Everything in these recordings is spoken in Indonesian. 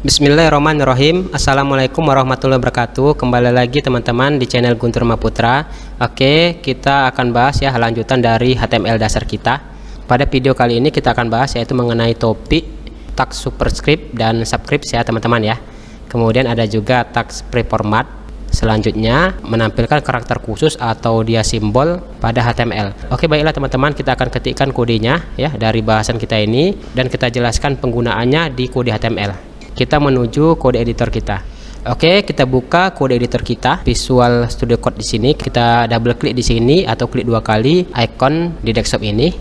Bismillahirrahmanirrahim. Assalamualaikum warahmatullahi wabarakatuh. Kembali lagi teman-teman di channel Guntur Maputra. Oke, kita akan bahas ya lanjutan dari HTML dasar kita. Pada video kali ini kita akan bahas yaitu mengenai topik tag superscript dan subscript ya teman-teman ya. Kemudian ada juga tag preformat. Selanjutnya menampilkan karakter khusus atau dia simbol pada HTML. Oke, baiklah teman-teman, kita akan ketikkan kodenya ya dari bahasan kita ini dan kita jelaskan penggunaannya di kode HTML. Kita menuju kode editor kita. Oke, kita buka kode editor kita, Visual Studio Code di sini. Kita double klik di sini atau klik 2 kali icon di desktop ini.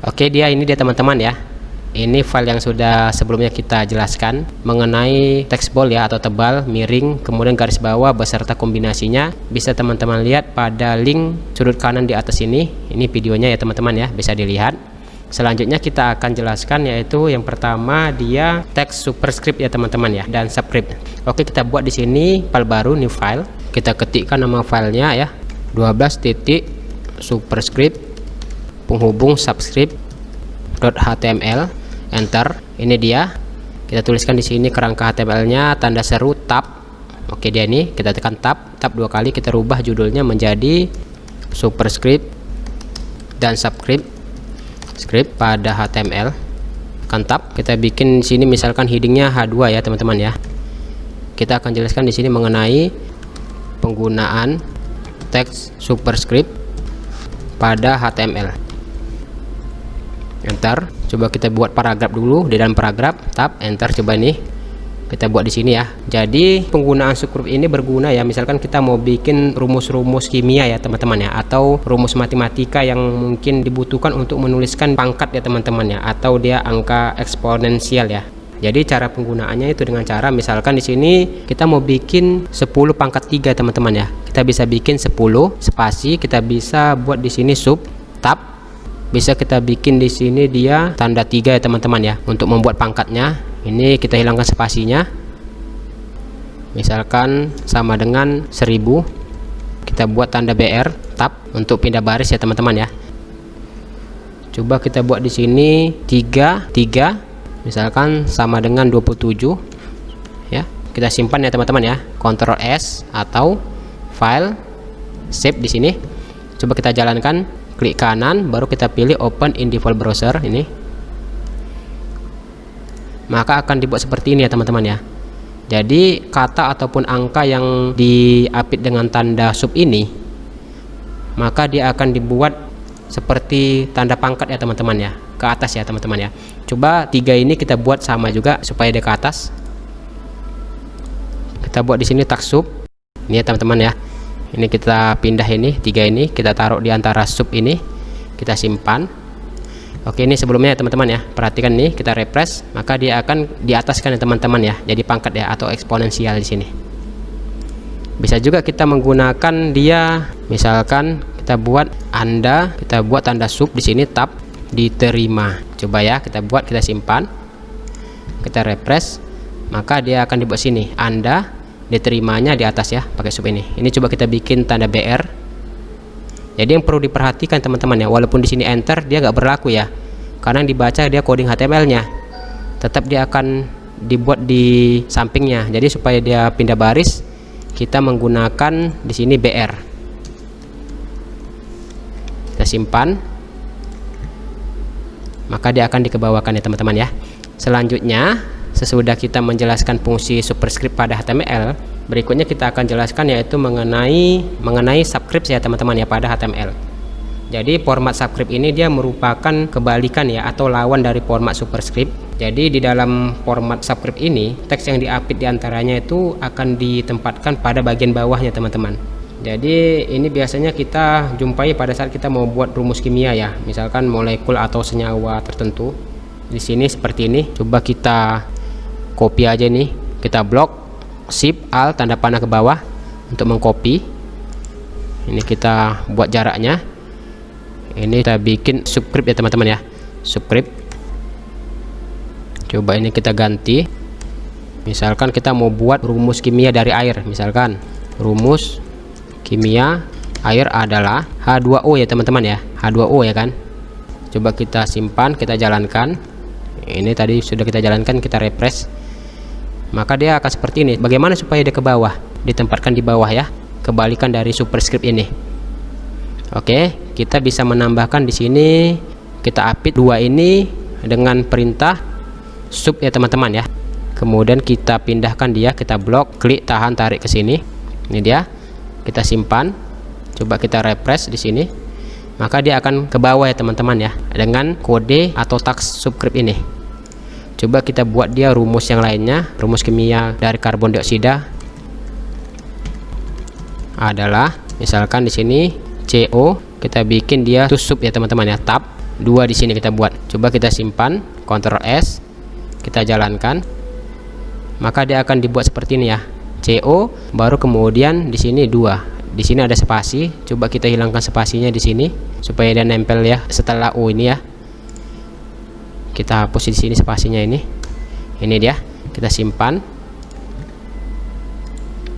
Oke, dia teman-teman ya. Ini file yang sudah sebelumnya kita jelaskan mengenai text bold ya atau tebal, miring, kemudian garis bawah beserta kombinasinya. Bisa teman-teman lihat pada link sudut kanan di atas ini. Ini videonya ya teman-teman ya, bisa dilihat. Selanjutnya kita akan jelaskan yaitu yang pertama dia teks superscript ya teman-teman ya dan subscript. Oke, kita buat di sini file baru, new file. Kita ketikkan nama filenya ya, 12 titik superscript penghubung subscript.html, enter. Ini dia. Kita tuliskan di sini kerangka HTML-nya tanda seru tab. Oke, dia ini kita tekan tab 2 kali, kita rubah judulnya menjadi superscript dan subscript pada HTML. Tekan tab, kita bikin sini misalkan headingnya H2 ya teman-teman ya. Kita akan jelaskan di sini mengenai penggunaan teks superscript pada HTML. Enter. Coba kita buat paragraf dulu. Di dalam paragraf tab, enter. Coba ini kita buat di sini ya. Jadi penggunaan subscript ini berguna ya, misalkan kita mau bikin rumus-rumus kimia ya teman-teman ya, atau rumus matematika yang mungkin dibutuhkan untuk menuliskan pangkat ya teman-teman ya, atau dia angka eksponensial ya. Jadi cara penggunaannya itu dengan cara misalkan di sini kita mau bikin 10 pangkat 3 teman-teman ya. Kita bisa bikin 10 spasi, kita bisa buat di sini sub tab. Bisa kita bikin di sini dia tanda 3 ya teman-teman ya. Untuk membuat pangkatnya, ini kita hilangkan spasinya. Misalkan sama dengan 1000. Kita buat tanda BR tab untuk pindah baris ya teman-teman ya. Coba kita buat di sini 3. Misalkan sama dengan 27 ya. Kita simpan ya teman-teman ya. Ctrl S atau file save di sini. Coba kita jalankan. Klik kanan, baru kita pilih open in default browser ini. Maka akan dibuat seperti ini ya teman-teman ya. Jadi kata ataupun angka yang diapit dengan tanda sub ini, maka dia akan dibuat seperti tanda pangkat ya teman-teman ya, ke atas ya teman-teman ya. Coba 3 ini kita buat sama juga supaya dia ke atas. Kita buat di sini tag sub. Ini ya teman-teman ya. Ini kita pindah ini 3 ini, kita taruh di antara sub ini, kita simpan. Oke, ini sebelumnya ya teman-teman ya. Perhatikan nih, kita refresh, maka dia akan di ataskan ya teman-teman ya. Jadi pangkat ya atau eksponensial di sini. Bisa juga kita menggunakan dia, misalkan kita buat kita buat tanda sub di sini tab diterima. Coba ya, kita buat, kita simpan. Kita refresh, maka dia akan dibuat sini. Diterimanya di atas ya pakai sub ini. Ini coba kita bikin tanda BR. Jadi yang perlu diperhatikan teman-teman ya, walaupun di sini enter dia nggak berlaku ya, karena yang dibaca dia coding HTML-nya. Tetap dia akan dibuat di sampingnya. Jadi supaya dia pindah baris, kita menggunakan di sini BR. Kita simpan. Maka dia akan dikebawakan ya teman-teman ya. Selanjutnya, sesudah kita menjelaskan fungsi superscript pada HTML, berikutnya kita akan jelaskan yaitu mengenai subscript ya teman-teman ya pada HTML. Jadi format subscript ini dia merupakan kebalikan ya atau lawan dari format superscript. Jadi di dalam format subscript ini teks yang diapit diantaranya itu akan ditempatkan pada bagian bawahnya teman-teman. Jadi ini biasanya kita jumpai pada saat kita mau buat rumus kimia ya, misalkan molekul atau senyawa tertentu. Di sini seperti ini. Coba kita copy aja nih, kita blok, shift alt tanda panah ke bawah untuk mengcopy. Ini kita buat jaraknya. Ini kita bikin subscript ya teman-teman ya, subscript. Coba ini kita ganti. Misalkan kita mau buat rumus kimia dari air, misalkan rumus kimia air adalah H2O ya teman-teman ya, H2O ya kan. Coba kita simpan, kita jalankan. Ini tadi sudah kita jalankan, kita refresh, maka dia akan seperti ini. Bagaimana supaya dia ke bawah? Ditempatkan di bawah ya, kebalikan dari superscript ini. Oke, kita bisa menambahkan di sini, kita apit dua ini dengan perintah sub ya teman-teman ya. Kemudian kita pindahkan dia, kita blok, klik, tahan, tarik ke sini. Ini dia. Kita simpan. Coba kita refresh di sini. Maka dia akan ke bawah ya teman-teman ya, dengan kode atau taks subscript ini. Coba kita buat dia rumus yang lainnya. Rumus kimia dari karbon dioksida adalah misalkan di sini CO, kita bikin dia to sub ya teman-teman ya, tab 2 di sini kita buat. Coba kita simpan, Ctrl S, kita jalankan. Maka dia akan dibuat seperti ini ya. CO baru kemudian di sini 2. Di sini ada spasi, coba kita hilangkan spasinya di sini supaya dia nempel ya setelah O ini ya. Kita hapus di sini spasinya ini. Ini dia, kita simpan.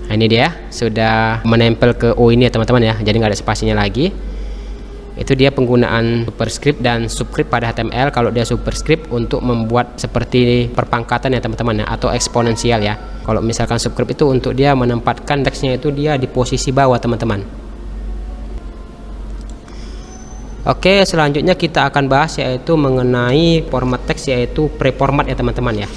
Nah, ini dia sudah menempel ke O ini ya teman-teman ya. Jadi nggak ada spasinya lagi. Itu dia penggunaan superscript dan subscript pada HTML. Kalau dia superscript untuk membuat seperti perpangkatan ya teman-teman ya, atau eksponensial ya. Kalau misalkan subscript itu untuk dia menempatkan teksnya itu dia di posisi bawah teman-teman. Oke, selanjutnya kita akan bahas yaitu mengenai format teks, yaitu preformat ya teman-teman ya.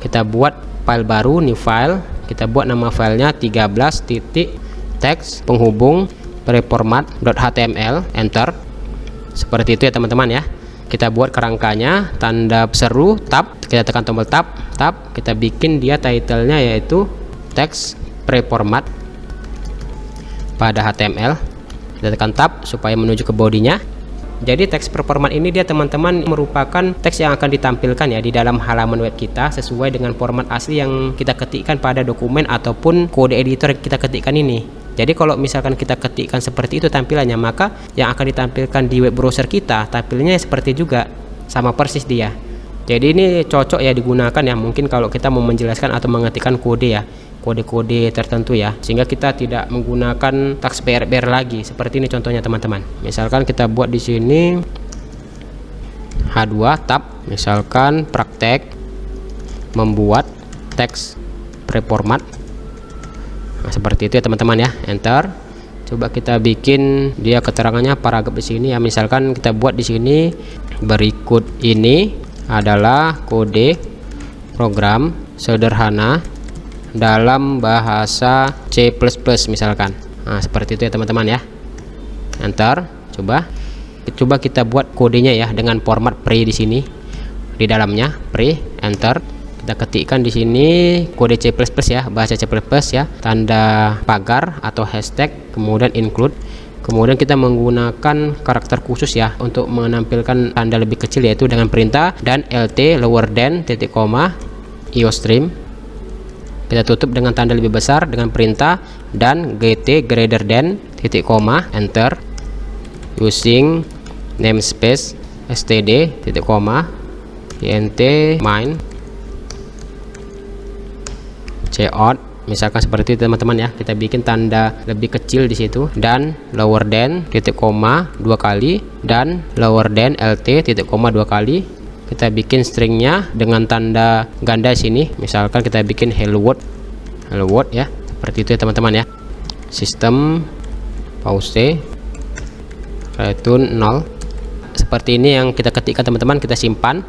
Kita buat file baru, new file. Kita buat nama filenya 13.teks penghubung preformat.html, enter. Seperti itu ya teman-teman ya. Kita buat kerangkanya, tanda seru, tab, kita tekan tombol tab, kita bikin dia titlenya yaitu teks preformat pada HTML. Kita tekan tab supaya menuju ke bodinya. Jadi teks preformat ini dia teman-teman merupakan teks yang akan ditampilkan ya di dalam halaman web kita sesuai dengan format asli yang kita ketikkan pada dokumen ataupun kode editor yang kita ketikkan ini. Jadi kalau misalkan kita ketikkan seperti itu tampilannya, maka yang akan ditampilkan di web browser kita tampilnya seperti juga, sama persis dia. Jadi ini cocok ya digunakan ya, mungkin kalau kita mau menjelaskan atau mengetikkan kode ya, kode-kode tertentu ya, sehingga kita tidak menggunakan taks BR lagi. Seperti ini contohnya teman-teman. Misalkan kita buat di sini H2 tab, misalkan praktek membuat teks preformat. Nah, seperti itu ya teman-teman ya, enter. Coba kita bikin dia keterangannya paragraf di sini ya. Misalkan kita buat di sini berikut ini adalah kode program sederhana dalam bahasa C++ misalkan. Nah, seperti itu ya teman-teman ya. Enter. Coba kita buat kodenya ya dengan format pre di sini. Di dalamnya pre, enter. Kita ketikkan di sini kode C++ ya, bahasa C++ ya, tanda pagar atau hashtag, kemudian include. Kemudian kita menggunakan karakter khusus ya untuk menampilkan tanda lebih kecil yaitu dengan perintah dan lt lower than titik koma iostream. Kita tutup dengan tanda lebih besar dengan perintah dan gt greater than titik koma, enter. Using namespace std titik koma int main cout, misalkan seperti itu teman-teman ya. Kita bikin tanda lebih kecil di situ dan lower than titik koma 2 kali dan lower than lt titik koma 2 kali. Kita bikin stringnya dengan tanda ganda sini, misalkan kita bikin hello world ya, seperti itu ya teman-teman ya. Sistem pause return 0, seperti ini yang kita ketikkan teman-teman. Kita simpan,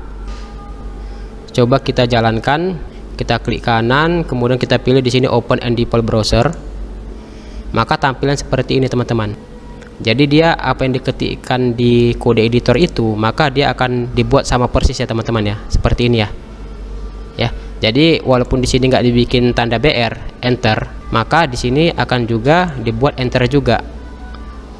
coba kita jalankan. Kita klik kanan, kemudian kita pilih di sini open and default browser. Maka tampilan seperti ini teman-teman. Jadi dia apa yang diketikkan di kode editor itu, maka dia akan dibuat sama persis ya teman-teman ya. Seperti ini ya. Ya. Jadi walaupun di sini nggak dibikin tanda BR, enter, maka di sini akan juga dibuat enter juga.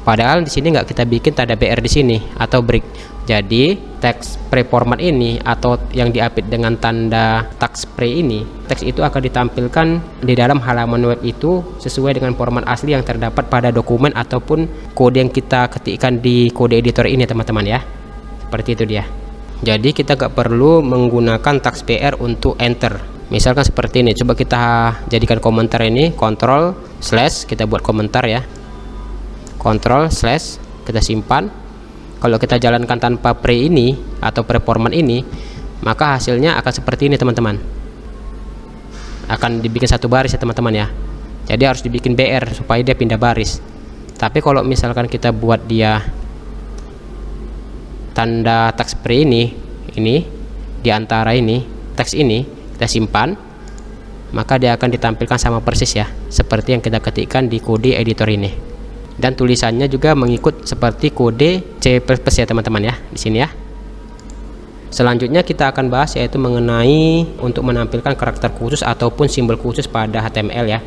Padahal di sini nggak kita bikin tanda BR di sini atau break. Jadi teks preformat ini atau yang diapit dengan tanda taks pre ini, teks itu akan ditampilkan di dalam halaman web itu sesuai dengan format asli yang terdapat pada dokumen ataupun kode yang kita ketikkan di kode editor ini teman-teman ya. Seperti itu dia. Jadi kita nggak perlu menggunakan taks BR untuk enter. Misalkan seperti ini. Coba kita jadikan komentar ini, Ctrl/, kita buat komentar ya. Ctrl/, kita simpan. Kalau kita jalankan tanpa pre ini atau preformat ini, maka hasilnya akan seperti ini teman-teman, akan dibikin satu baris ya teman-teman ya. Jadi harus dibikin BR supaya dia pindah baris. Tapi kalau misalkan kita buat dia tanda teks seperti ini di antara ini teks ini kita simpan, maka dia akan ditampilkan sama persis ya seperti yang kita ketikkan di kode editor ini. Dan tulisannya juga mengikut seperti kode C++ ya teman-teman ya di sini ya. Selanjutnya kita akan bahas yaitu mengenai untuk menampilkan karakter khusus ataupun simbol khusus pada HTML ya.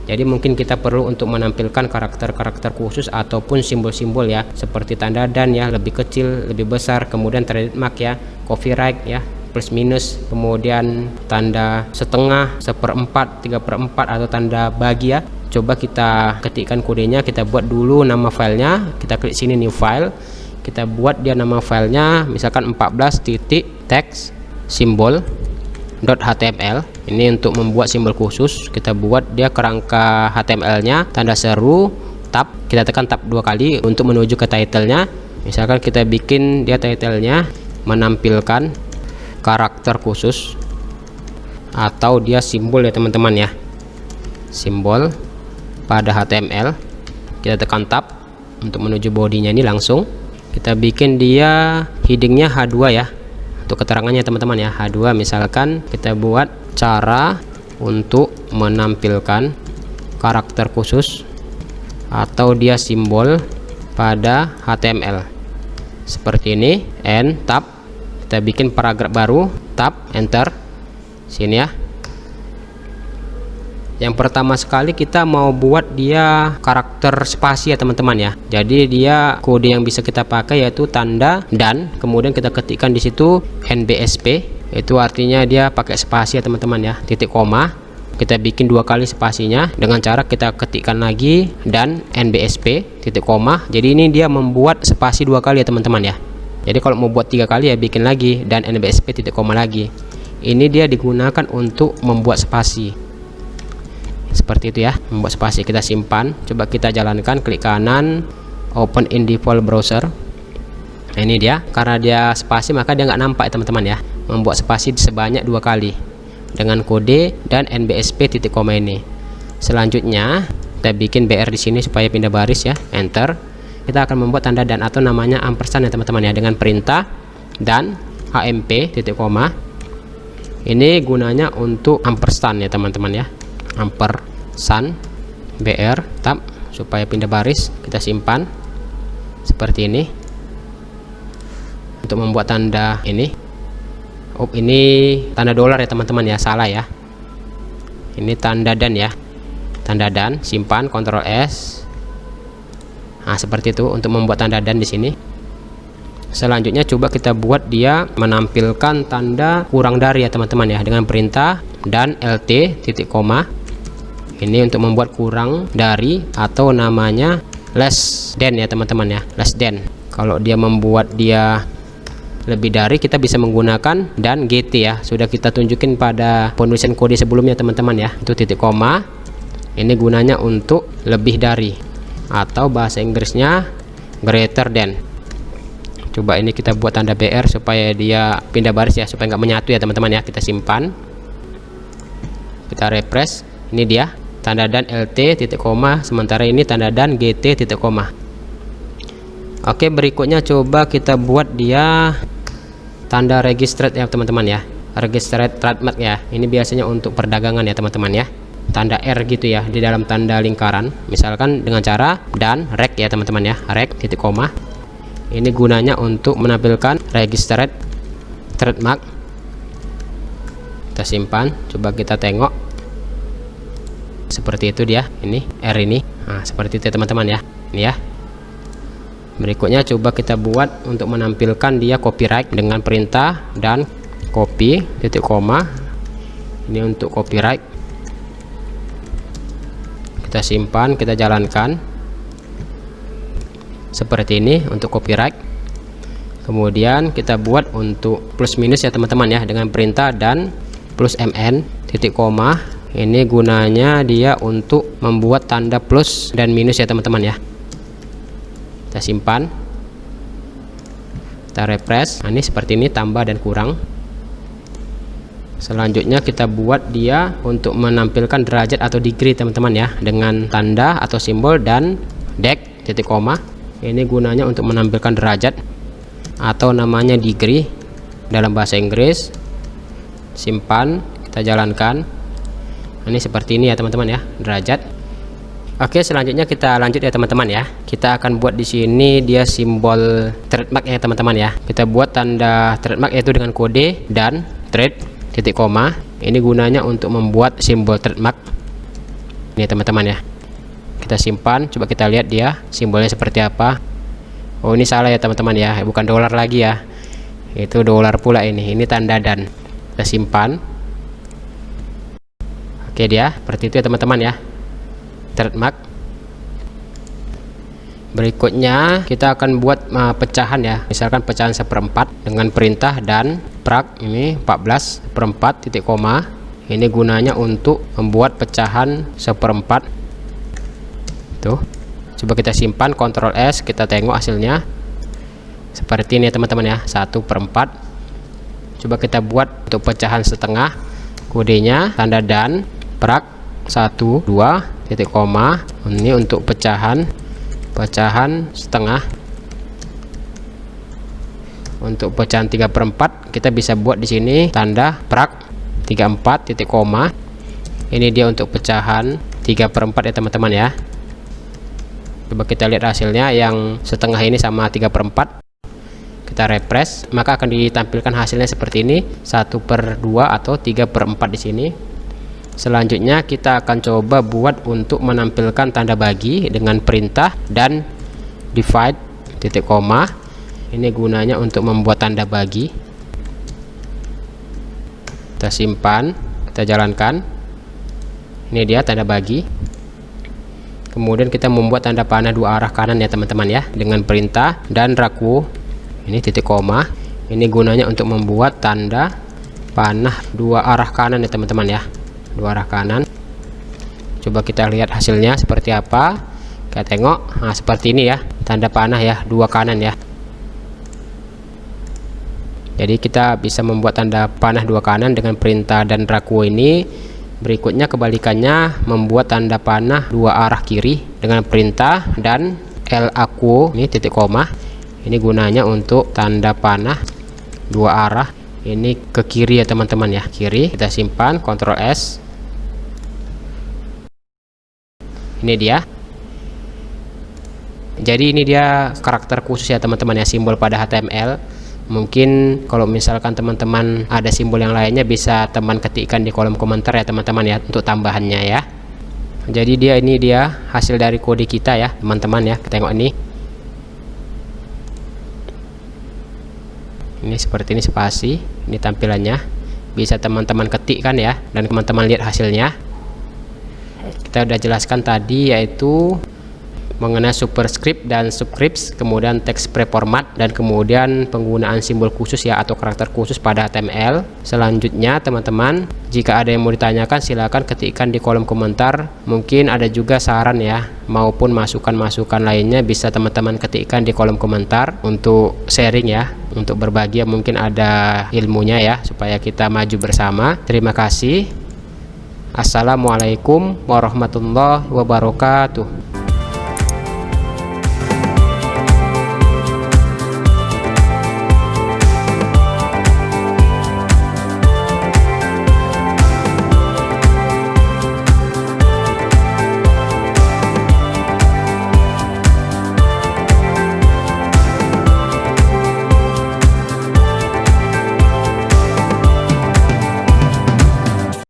Jadi mungkin kita perlu untuk menampilkan karakter-karakter khusus ataupun simbol-simbol ya, seperti tanda dan ya, lebih kecil, lebih besar, kemudian trademark ya, copyright ya, plus minus, kemudian tanda setengah, 1/4, 3/4 atau tanda bagi ya. Coba kita ketikkan kodenya, kita buat dulu nama filenya, kita klik sini new file, kita buat dia nama filenya misalkan 14.text symbol.html. Ini untuk membuat simbol khusus, kita buat dia kerangka HTML-nya, tanda seru, tab, kita tekan tab 2 kali untuk menuju ke title-nya. Misalkan kita bikin dia title-nya menampilkan karakter khusus atau dia simbol ya teman-teman ya, simbol pada HTML. Kita tekan tab untuk menuju bodinya, ini langsung kita bikin dia headingnya H2 ya, untuk keterangannya teman-teman ya, H2. Misalkan kita buat cara untuk menampilkan karakter khusus atau dia simbol pada HTML seperti ini, and tab, kita bikin paragraf baru, tab, enter sini ya. Yang pertama sekali kita mau buat dia karakter spasi ya teman-teman ya. Jadi dia kode yang bisa kita pakai yaitu tanda dan kemudian kita ketikkan di situ NBSP, itu artinya dia pakai spasi ya teman-teman ya, titik koma. Kita bikin 2 kali spasinya dengan cara kita ketikkan lagi dan NBSP titik koma. Jadi ini dia membuat spasi 2 kali ya teman-teman ya. Jadi kalau mau buat 3 kali ya bikin lagi dan NBSP titik koma lagi. Ini dia digunakan untuk membuat spasi seperti itu ya, membuat spasi. Kita simpan, coba kita jalankan, klik kanan, open in default browser. Nah, ini dia, karena dia spasi maka dia nggak nampak ya teman-teman ya. Membuat spasi sebanyak 2 kali dengan kode dan NBSP titik koma ini. Selanjutnya kita bikin BR di sini supaya pindah baris ya, enter. Kita akan membuat tanda dan atau namanya ampersand ya teman-teman ya, dengan perintah dan amp titik koma. Ini gunanya untuk ampersand ya teman-teman ya, ampersand BR tab supaya pindah baris. Kita simpan seperti ini. Untuk membuat tanda ini, ini tanda dolar ya teman-teman ya, salah ya, ini tanda dan ya, tanda dan, simpan, Ctrl S. Nah seperti itu untuk membuat tanda dan di sini. Selanjutnya coba kita buat dia menampilkan tanda kurang dari ya teman-teman ya, dengan perintah dan LT titik koma. Ini untuk membuat kurang dari atau namanya less than ya teman-teman ya, less than. Kalau dia membuat dia lebih dari, kita bisa menggunakan dan GT ya, sudah kita tunjukin pada penulisan kode sebelumnya teman-teman ya. Itu titik koma, ini gunanya untuk lebih dari atau bahasa Inggrisnya greater than. Coba ini kita buat tanda BR supaya dia pindah baris ya, supaya nggak menyatu ya teman-teman ya. Kita simpan, kita refresh, ini dia tanda dan LT titik koma, sementara ini tanda dan GT titik koma. Oke, berikutnya coba kita buat dia tanda registered ya teman-teman ya, registered trademark ya. Ini biasanya untuk perdagangan ya teman-teman ya, tanda R gitu ya di dalam tanda lingkaran, misalkan dengan cara dan reg ya teman-teman ya, reg titik koma. Ini gunanya untuk menampilkan registered trademark. Kita simpan, coba kita tengok seperti itu dia, ini R ini. Nah seperti itu ya teman-teman ya, ini ya. Berikutnya coba kita buat untuk menampilkan dia copyright dengan perintah dan copy titik koma. Ini untuk copyright. Kita simpan, kita jalankan seperti ini untuk copyright. Kemudian kita buat untuk plus minus ya teman-teman ya, dengan perintah dan plus mn titik koma. Ini gunanya dia untuk membuat tanda plus dan minus ya teman-teman ya. Kita simpan, kita refresh. Nah, ini seperti ini, tambah dan kurang. Selanjutnya kita buat dia untuk menampilkan derajat atau degree teman-teman ya, dengan tanda atau simbol dan dek titik koma. Ini gunanya untuk menampilkan derajat atau namanya degree dalam bahasa Inggris. Simpan, kita jalankan. Ini seperti ini ya teman-teman ya, derajat. Oke, selanjutnya kita lanjut ya teman-teman ya. Kita akan buat di sini dia simbol trademark ya teman-teman ya. Kita buat tanda trademark yaitu dengan kode dan trade titik koma. Ini gunanya untuk membuat simbol trademark. Ini teman-teman ya. Kita simpan, coba kita lihat dia simbolnya seperti apa. Oh, ini salah ya teman-teman ya, bukan dolar lagi ya. Itu dolar pula ini. Ini tanda dan. Kita simpan. Oke, dia seperti itu ya teman-teman ya. Trademark. Berikutnya kita akan buat pecahan ya, misalkan pecahan 1/4 dengan perintah dan prak. Ini 14/4 titik koma. Ini gunanya untuk membuat pecahan 1/4. Tuh, coba kita simpan, Ctrl S, kita tengok hasilnya seperti ini ya teman-teman ya, 1/4. Coba kita buat untuk pecahan setengah, kodenya tanda dan prak 1 2 titik koma. Ini untuk pecahan setengah. Untuk pecahan 3/4 kita bisa buat di sini tanda prak 34 titik koma. Ini dia untuk pecahan 3/4 ya teman-teman ya. Coba kita lihat hasilnya, yang setengah ini sama 3/4. Kita refresh, maka akan ditampilkan hasilnya seperti ini, 1/2 atau 3/4 di sini. Selanjutnya kita akan coba buat untuk menampilkan tanda bagi dengan perintah dan divide titik koma. Ini gunanya untuk membuat tanda bagi. Kita simpan, kita jalankan. Ini dia tanda bagi. Kemudian kita membuat tanda panah 2 arah kanan ya teman-teman ya, dengan perintah dan raku. Ini titik koma. Ini gunanya untuk membuat tanda panah 2 arah kanan ya teman-teman ya, 2 arah kanan. Coba kita lihat hasilnya seperti apa. Kita tengok, nah seperti ini ya, tanda panah ya, 2 kanan ya. Jadi kita bisa membuat tanda panah 2 kanan dengan perintah dan raku ini. Berikutnya kebalikannya, membuat tanda panah 2 arah kiri dengan perintah dan L aku, ini titik koma. Ini gunanya untuk tanda panah 2 arah. Ini ke kiri ya teman-teman ya, kiri. Kita simpan, Ctrl S. Ini dia. Jadi ini dia karakter khusus ya teman-teman ya, simbol pada HTML. Mungkin kalau misalkan teman-teman ada simbol yang lainnya, bisa teman ketikkan di kolom komentar ya teman-teman ya, untuk tambahannya ya. Jadi ini dia hasil dari kode kita ya teman-teman ya. Kita tengok ini. Ini seperti ini spasi, ini tampilannya. Bisa teman-teman ketikkan ya, dan teman-teman lihat hasilnya. Kita udah jelaskan tadi, yaitu mengenai superscript dan subscript, kemudian teks preformat, dan kemudian penggunaan simbol khusus ya atau karakter khusus pada HTML. Selanjutnya teman-teman, jika ada yang mau ditanyakan silakan ketikkan di kolom komentar. Mungkin ada juga saran ya maupun masukan-masukan lainnya, bisa teman-teman ketikkan di kolom komentar untuk sharing ya, untuk berbagi ya, mungkin ada ilmunya ya, supaya kita maju bersama. Terima kasih. Assalamualaikum warahmatullahi wabarakatuh.